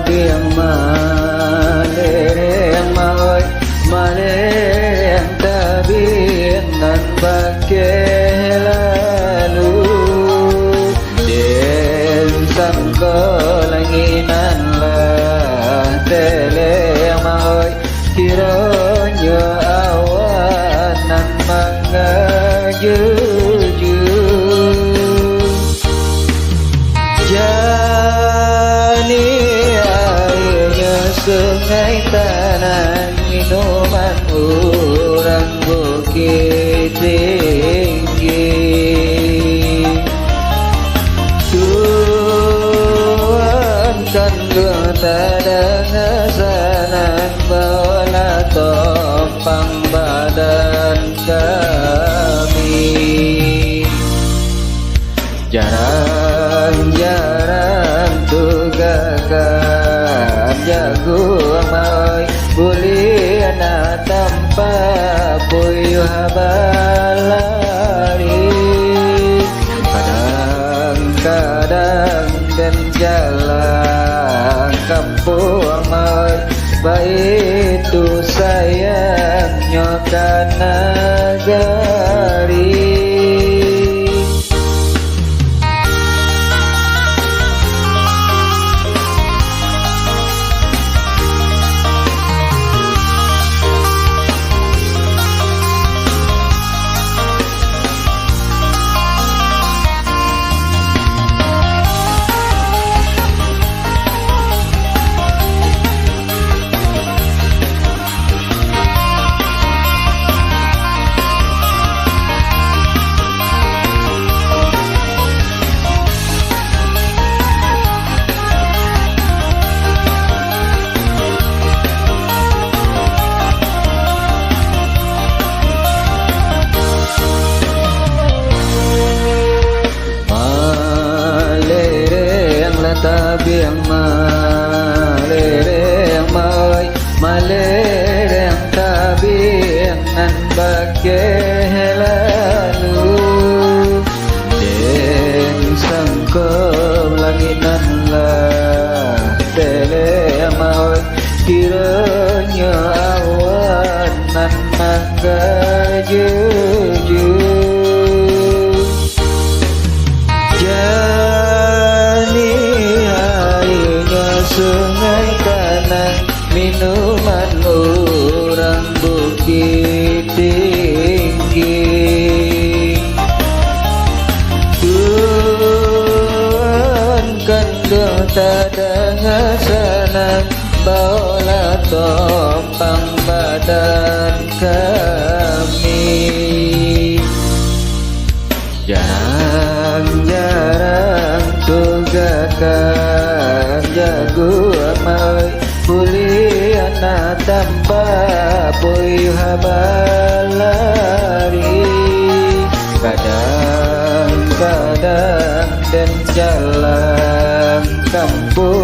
tabiang malereng maoy malereng tabiang nan bagai lalu den sangkolanginan lah teleng maoy kiranya awan nan mangajuju jani airnya sungai tanah minuman orang bukit tinggi Tuhan kan tak sanan bola topang badan kami jarang-jarang tugakan jago amai boleh anak tanpa puyuh balari kadang-kadang dan jalan kampung amai baik itu sayangnya karena negari tabiang malereng maoy malereng tabiang nan bagai lalu den sangkom langinan lah teleng maoy kiranya awan nan mangajuju sungai kanan minuman orang bukit tinggi Tuhan kan tak ada sanan bola topang badan kami jarang-jarang tugakan jago amai boleh anak tanpa puyuh balari kadang-kadang dan jalan kampung